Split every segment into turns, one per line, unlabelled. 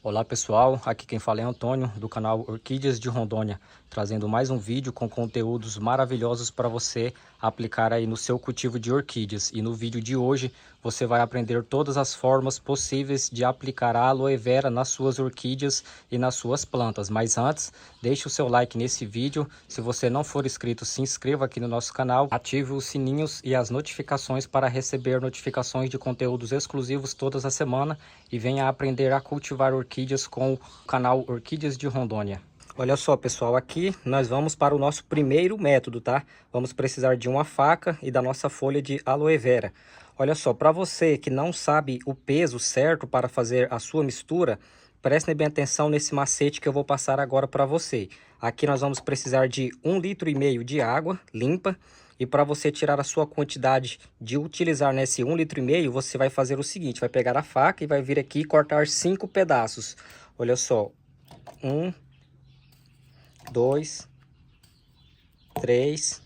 Olá pessoal, aqui quem fala é Antônio do canal Orquídeas de Rondônia, trazendo mais um vídeo com conteúdos maravilhosos para você aplicar aí no seu cultivo de orquídeas. E no vídeo de hoje você vai aprender todas as formas possíveis de aplicar a aloe vera nas suas orquídeas e nas suas plantas. Mas antes, deixe o seu like nesse vídeo. Se você não for inscrito, se inscreva aqui no nosso canal, ative os sininhos e as notificações para receber notificações de conteúdos exclusivos todas as semanas e venha aprender a cultivar orquídeas com o canal Orquídeas de Rondônia. Olha só pessoal, aqui nós vamos para o nosso primeiro método, tá? Vamos precisar de uma faca e da nossa folha de aloe vera. Olha só, para você que não sabe o peso certo para fazer a sua mistura, preste bem atenção nesse macete que eu vou passar agora para você. Aqui nós vamos precisar de 1,5 litro de água limpa. E para você tirar a sua quantidade de utilizar nesse 1,5 litro, você vai fazer o seguinte: vai pegar a faca e vai vir aqui e cortar 5 pedaços. Olha só, 1, 2, 3,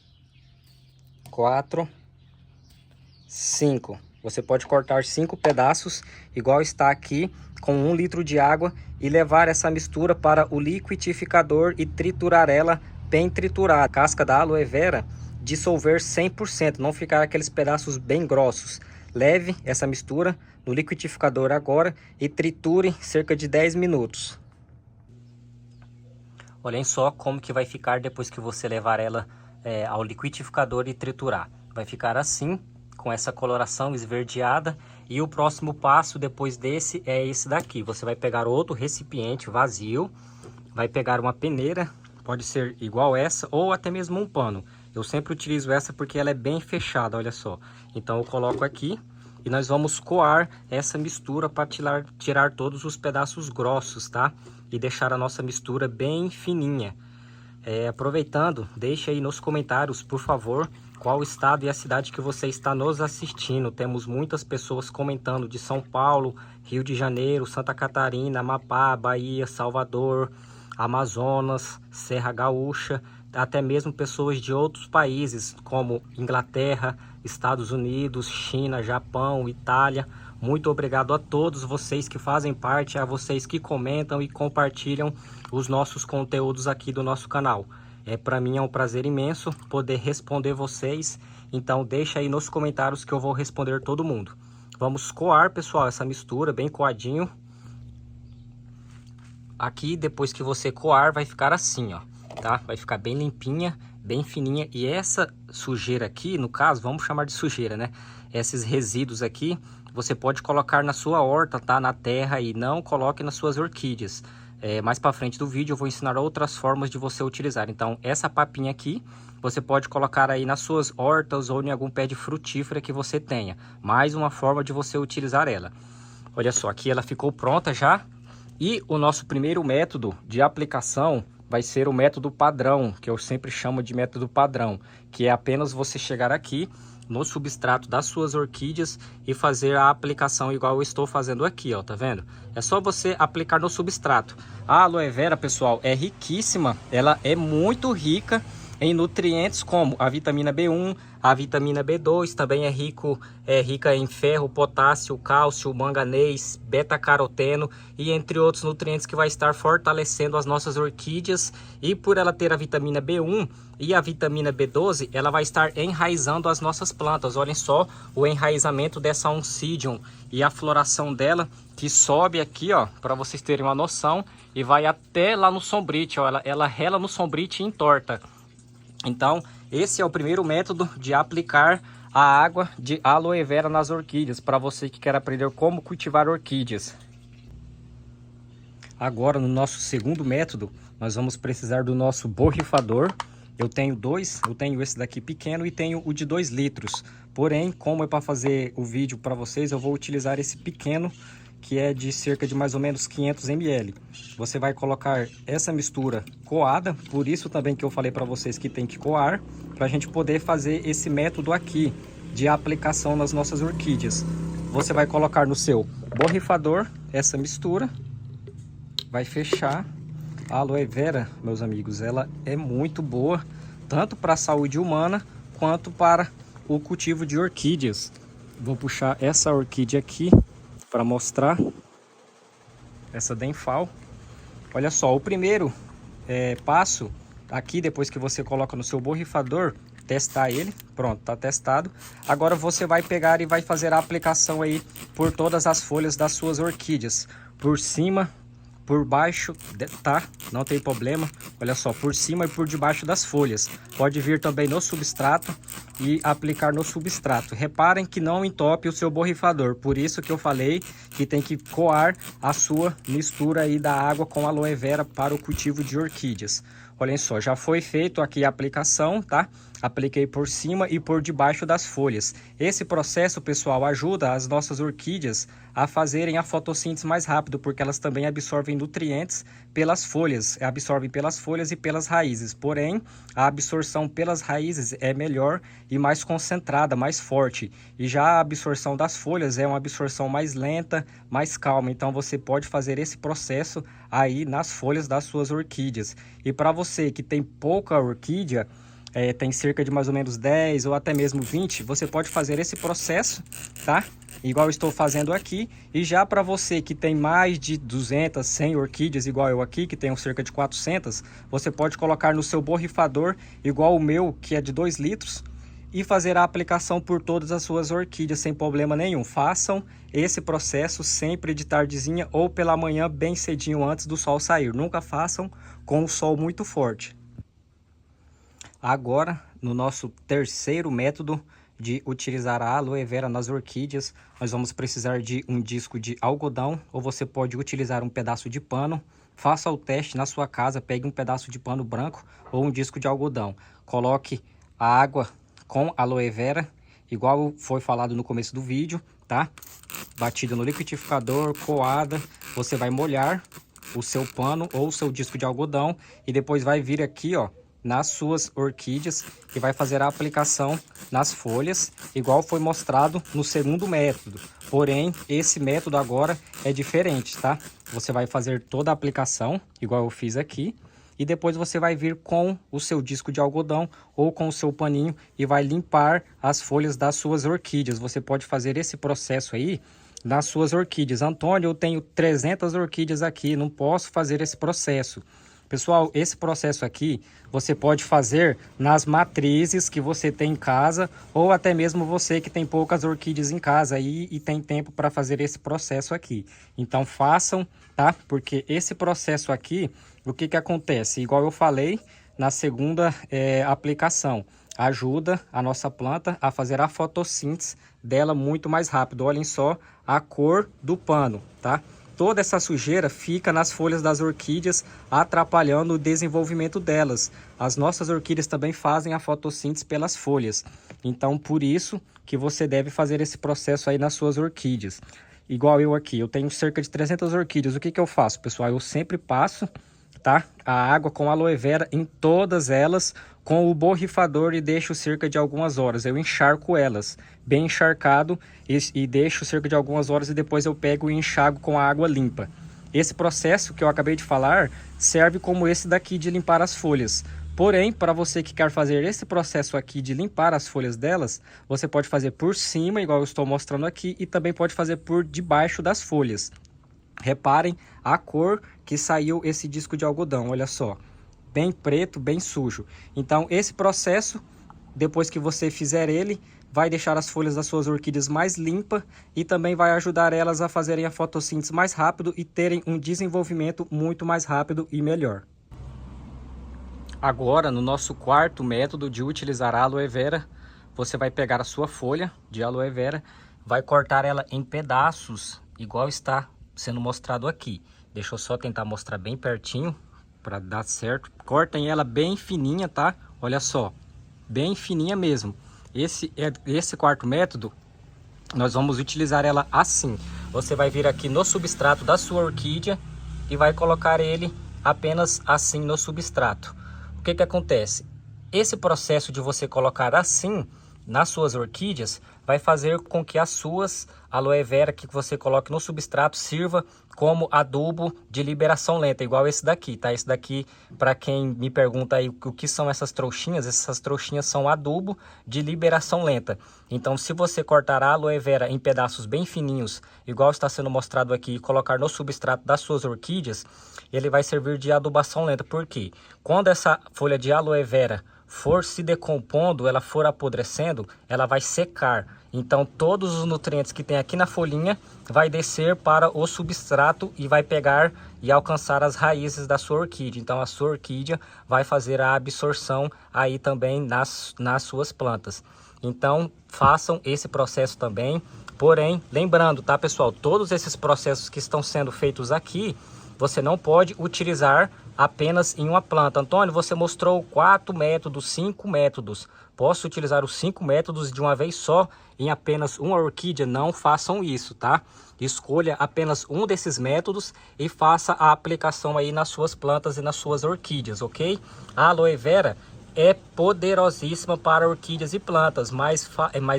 4, 5. Você pode cortar 5 pedaços, igual está aqui, com 1 litro de água e levar essa mistura para o liquidificador e triturar ela bem triturada. A casca da aloe vera dissolver 100%, não ficar aqueles pedaços bem grossos. Leve essa mistura no liquidificador agora e triture cerca de 10 minutos. Olhem só como que vai ficar depois que você levar ela ao liquidificador e triturar. Vai ficar assim, com essa coloração esverdeada. E o próximo passo depois desse é esse daqui. Você vai pegar outro recipiente vazio, vai pegar uma peneira, pode ser igual essa ou até mesmo um pano. Eu sempre utilizo essa porque ela é bem fechada, olha só. Então eu coloco aqui e nós vamos coar essa mistura para tirar todos os pedaços grossos, tá? E deixar a nossa mistura bem fininha. Aproveitando, deixe aí nos comentários, por favor, qual estado e a cidade que você está nos assistindo. Temos muitas pessoas comentando de São Paulo, Rio de Janeiro, Santa Catarina, Amapá, Bahia, Salvador, Amazonas, Serra Gaúcha, até mesmo pessoas de outros países como Inglaterra, Estados Unidos, China, Japão, Itália. Muito obrigado a todos vocês que fazem parte, a vocês que comentam e compartilham os nossos conteúdos aqui do nosso canal. Para mim é um prazer imenso poder responder vocês, então deixa aí nos comentários que eu vou responder todo mundo. Vamos coar, pessoal, essa mistura bem coadinho. Aqui, depois que você coar, vai ficar assim, ó, tá? Vai ficar bem limpinha, bem fininha. E essa sujeira aqui, no caso, vamos chamar de sujeira, né? Esses resíduos aqui, você pode colocar na sua horta, tá? Na terra, e não coloque nas suas orquídeas. Mais para frente do vídeo eu vou ensinar outras formas de você utilizar. Então, essa papinha aqui, você pode colocar aí nas suas hortas ou em algum pé de frutífera que você tenha. Mais uma forma de você utilizar ela. Olha só, aqui ela ficou pronta já. E o nosso primeiro método de aplicação vai ser o método padrão, que eu sempre chamo de método padrão, que é apenas você chegar aqui no substrato das suas orquídeas e fazer a aplicação igual eu estou fazendo aqui, ó, tá vendo? É só você aplicar no substrato. A aloe vera, pessoal, é riquíssima, ela é muito rica em nutrientes como a vitamina B1, a vitamina B2, também é rica em ferro, potássio, cálcio, manganês, beta-caroteno e entre outros nutrientes que vai estar fortalecendo as nossas orquídeas. E por ela ter a vitamina B1 e a vitamina B12, ela vai estar enraizando as nossas plantas. Olhem só o enraizamento dessa Oncidium e a floração dela que sobe aqui, ó, para vocês terem uma noção, e vai até lá no sombrite, ó, ela rela no sombrite e entorta. Então, esse é o primeiro método de aplicar a água de aloe vera nas orquídeas, para você que quer aprender como cultivar orquídeas. Agora, no nosso segundo método, nós vamos precisar do nosso borrifador. Eu tenho dois, eu tenho esse daqui pequeno e tenho o de 2 litros. Porém, como é para fazer o vídeo para vocês, eu vou utilizar esse pequeno, que é de cerca de mais ou menos 500 ml. Você vai colocar essa mistura coada, por isso também que eu falei para vocês que tem que coar, para a gente poder fazer esse método aqui de aplicação nas nossas orquídeas. Você vai colocar no seu borrifador essa mistura, vai fechar. A aloe vera, meus amigos, ela é muito boa, tanto para a saúde humana quanto para o cultivo de orquídeas. Vou puxar essa orquídea aqui para mostrar. essa Denfal. Olha só, o primeiro passo aqui, depois que você coloca no seu borrifador, testar ele. Pronto, tá testado. Agora você vai pegar e vai fazer a aplicação aí por todas as folhas das suas orquídeas, por cima, por baixo, tá? Não tem problema. Olha só, por cima e por debaixo das folhas. Pode vir também no substrato e aplicar no substrato. Reparem que não entope o seu borrifador. Por isso que eu falei que tem que coar a sua mistura aí da água com aloe vera para o cultivo de orquídeas. Olhem só, já foi feito aqui a aplicação, tá? Apliquei por cima e por debaixo das folhas. Esse processo, pessoal, ajuda as nossas orquídeas a fazerem a fotossíntese mais rápido, porque elas também absorvem nutrientes pelas folhas, absorvem pelas folhas e pelas raízes. Porém, a absorção pelas raízes é melhor e mais concentrada, mais forte. E já a absorção das folhas é uma absorção mais lenta, mais calma. Então, você pode fazer esse processo aí nas folhas das suas orquídeas. E para você que tem pouca orquídea, tem cerca de mais ou menos 10 ou até mesmo 20, você pode fazer esse processo, tá? Igual eu estou fazendo aqui. E já para você que tem mais de 200, 100 orquídeas, igual eu aqui, que tenho cerca de 400, você pode colocar no seu borrifador, igual o meu, que é de 2 litros, e fazer a aplicação por todas as suas orquídeas sem problema nenhum. Façam esse processo sempre de tardezinha ou pela manhã, bem cedinho antes do sol sair. Nunca façam com o sol muito forte. Agora, no nosso terceiro método de utilizar a aloe vera nas orquídeas, nós vamos precisar de um disco de algodão, ou você pode utilizar um pedaço de pano. Faça o teste na sua casa, pegue um pedaço de pano branco ou um disco de algodão. Coloque a água com aloe vera, igual foi falado no começo do vídeo, tá? Batida no liquidificador, coada, você vai molhar o seu pano ou o seu disco de algodão e depois vai vir aqui, ó, nas suas orquídeas e vai fazer a aplicação nas folhas, igual foi mostrado no segundo método. Porém, esse método agora é diferente, tá? Você vai fazer toda a aplicação, igual eu fiz aqui, e depois você vai vir com o seu disco de algodão ou com o seu paninho e vai limpar as folhas das suas orquídeas. Você pode fazer esse processo aí nas suas orquídeas. Antônio, eu tenho 300 orquídeas aqui, não posso fazer esse processo. Pessoal, esse processo aqui você pode fazer nas matrizes que você tem em casa, ou até mesmo você que tem poucas orquídeas em casa aí e tem tempo para fazer esse processo aqui. Então façam, tá? Porque esse processo aqui, o que acontece? Igual eu falei na segunda aplicação, ajuda a nossa planta a fazer a fotossíntese dela muito mais rápido. Olhem só a cor do pano, tá? Toda essa sujeira fica nas folhas das orquídeas, atrapalhando o desenvolvimento delas. As nossas orquídeas também fazem a fotossíntese pelas folhas. Então, por isso que você deve fazer esse processo aí nas suas orquídeas. Igual eu aqui, eu tenho cerca de 300 orquídeas. O que eu faço, pessoal? Eu sempre passo, tá, a água com aloe vera em todas elas com o borrifador e deixo cerca de algumas horas. Eu encharco elas bem encharcado e deixo cerca de algumas horas e depois eu pego e enxago com a água limpa. Esse processo que eu acabei de falar serve como esse daqui de limpar as folhas. Porém, para você que quer fazer esse processo aqui de limpar as folhas delas, você pode fazer por cima, igual eu estou mostrando aqui, e também pode fazer por debaixo das folhas. Reparem a cor que saiu esse disco de algodão, olha só. Bem preto, bem sujo. Então, esse processo, depois que você fizer ele, vai deixar as folhas das suas orquídeas mais limpas e também vai ajudar elas a fazerem a fotossíntese mais rápido e terem um desenvolvimento muito mais rápido e melhor. Agora, no nosso quarto método de utilizar a aloe vera, você vai pegar a sua folha de aloe vera, vai cortar ela em pedaços, igual está sendo mostrado aqui. Deixa eu só tentar mostrar bem pertinho para dar certo. Cortem ela bem fininha, tá? Olha só, bem fininha mesmo. Esse quarto método, nós vamos utilizar ela assim. Você vai vir aqui no substrato da sua orquídea e vai colocar ele apenas assim no substrato. O que acontece? Esse processo de você colocar assim nas suas orquídeas vai fazer com que as suas aloe vera que você coloque no substrato sirva como adubo de liberação lenta, igual esse daqui, tá? Esse daqui, para quem me pergunta aí o que são essas trouxinhas são adubo de liberação lenta. Então, se você cortar a aloe vera em pedaços bem fininhos, igual está sendo mostrado aqui, e colocar no substrato das suas orquídeas, ele vai servir de adubação lenta. Por quê? Quando essa folha de aloe vera for se decompondo, ela for apodrecendo, ela vai secar. Então todos os nutrientes que tem aqui na folhinha vai descer para o substrato e vai pegar e alcançar as raízes da sua orquídea. Então a sua orquídea vai fazer a absorção aí também nas suas plantas. Então façam esse processo também. Porém, lembrando, tá, pessoal, todos esses processos que estão sendo feitos aqui, você não pode utilizar apenas em uma planta. Antônio, você mostrou 4 métodos, 5 métodos. Posso utilizar os 5 métodos de uma vez só em apenas uma orquídea? Não façam isso, tá? Escolha apenas um desses métodos e faça a aplicação aí nas suas plantas e nas suas orquídeas, ok? A aloe vera é poderosíssima para orquídeas e plantas, mas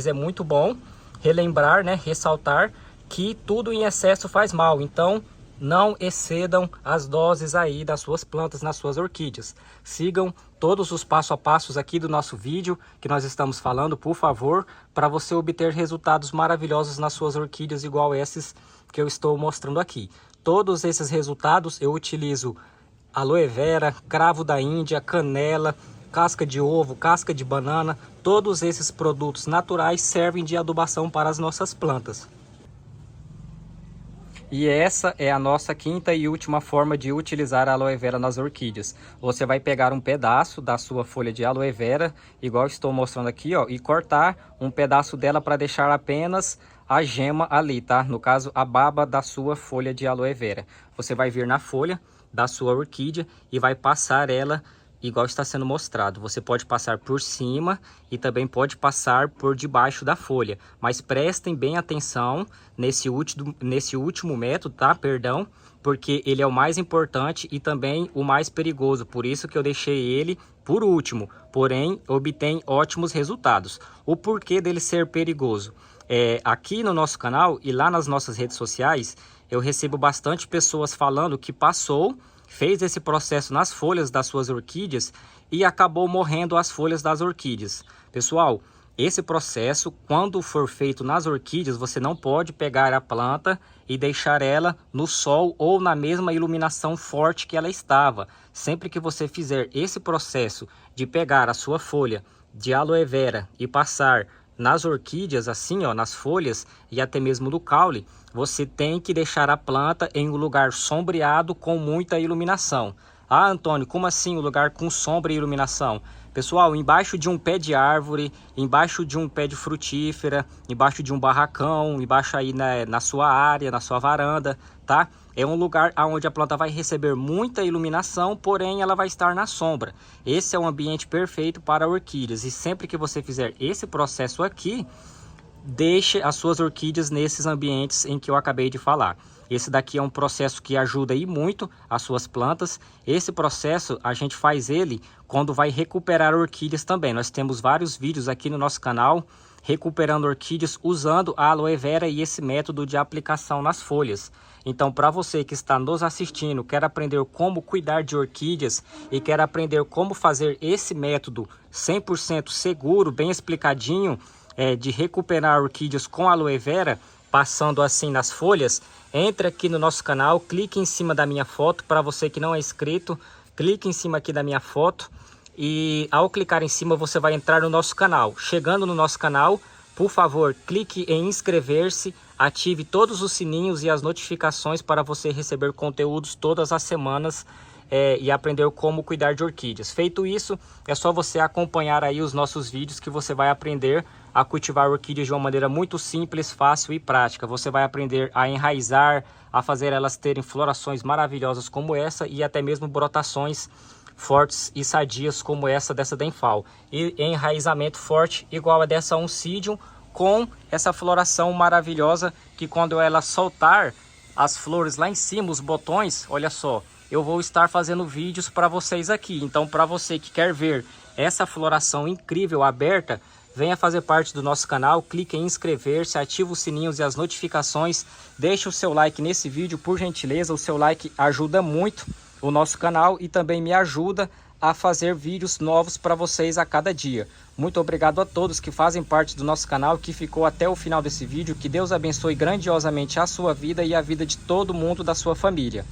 é muito bom relembrar, né, ressaltar que tudo em excesso faz mal. Então, não excedam as doses aí das suas plantas, nas suas orquídeas. Sigam todos os passo a passos aqui do nosso vídeo que nós estamos falando, por favor, para você obter resultados maravilhosos nas suas orquídeas, igual esses que eu estou mostrando aqui. Todos esses resultados eu utilizo aloe vera, cravo da Índia, canela, casca de ovo, casca de banana. Todos esses produtos naturais servem de adubação para as nossas plantas. E essa é a nossa quinta e última forma de utilizar a aloe vera nas orquídeas. Você vai pegar um pedaço da sua folha de aloe vera, igual estou mostrando aqui, ó, e cortar um pedaço dela para deixar apenas a gema ali, tá? No caso, a baba da sua folha de aloe vera. Você vai vir na folha da sua orquídea e vai passar ela igual está sendo mostrado. Você pode passar por cima e também pode passar por debaixo da folha. Mas prestem bem atenção nesse último método, tá? Perdão, porque ele é o mais importante e também o mais perigoso. Por isso que eu deixei ele por último, porém obtém ótimos resultados. O porquê dele ser perigoso? Aqui no nosso canal e lá nas nossas redes sociais, eu recebo bastante pessoas falando que fez esse processo nas folhas das suas orquídeas e acabou morrendo as folhas das orquídeas. Pessoal, esse processo, quando for feito nas orquídeas, você não pode pegar a planta e deixar ela no sol ou na mesma iluminação forte que ela estava. Sempre que você fizer esse processo de pegar a sua folha de aloe vera e passar nas orquídeas, assim, ó, nas folhas e até mesmo no caule, você tem que deixar a planta em um lugar sombreado com muita iluminação. Ah, Antônio, como assim um lugar com sombra e iluminação? Pessoal, embaixo de um pé de árvore, embaixo de um pé de frutífera, embaixo de um barracão, embaixo aí na sua área, na sua varanda, tá? É um lugar onde a planta vai receber muita iluminação, porém ela vai estar na sombra. Esse é um ambiente perfeito para orquídeas. E sempre que você fizer esse processo aqui, deixe as suas orquídeas nesses ambientes em que eu acabei de falar. Esse daqui é um processo que ajuda aí muito as suas plantas. Esse processo a gente faz ele quando vai recuperar orquídeas também. Nós temos vários vídeos aqui no nosso canal recuperando orquídeas usando a aloe vera e esse método de aplicação nas folhas. Então, para você que está nos assistindo, quer aprender como cuidar de orquídeas e quer aprender como fazer esse método 100% seguro, bem explicadinho, de recuperar orquídeas com aloe vera, passando assim nas folhas, entre aqui no nosso canal, clique em cima da minha foto. Para você que não é inscrito, clique em cima aqui da minha foto e ao clicar em cima você vai entrar no nosso canal. Chegando no nosso canal, por favor, clique em inscrever-se, ative todos os sininhos e as notificações para você receber conteúdos todas as semanas e aprender como cuidar de orquídeas. Feito isso, é só você acompanhar aí os nossos vídeos que você vai aprender a cultivar orquídeas de uma maneira muito simples, fácil e prática. Você vai aprender a enraizar, a fazer elas terem florações maravilhosas como essa e até mesmo brotações fortes e sadias como essa dessa Denfal. E enraizamento forte igual a dessa Oncidium, com essa floração maravilhosa que quando ela soltar as flores lá em cima, os botões, olha só, eu vou estar fazendo vídeos para vocês aqui. Então, para você que quer ver essa floração incrível aberta, venha fazer parte do nosso canal, clique em inscrever-se, ative os sininhos e as notificações, deixe o seu like nesse vídeo, por gentileza, o seu like ajuda muito o nosso canal e também me ajuda a fazer vídeos novos para vocês a cada dia. Muito obrigado a todos que fazem parte do nosso canal, que ficou até o final desse vídeo. Que Deus abençoe grandiosamente a sua vida e a vida de todo mundo da sua família.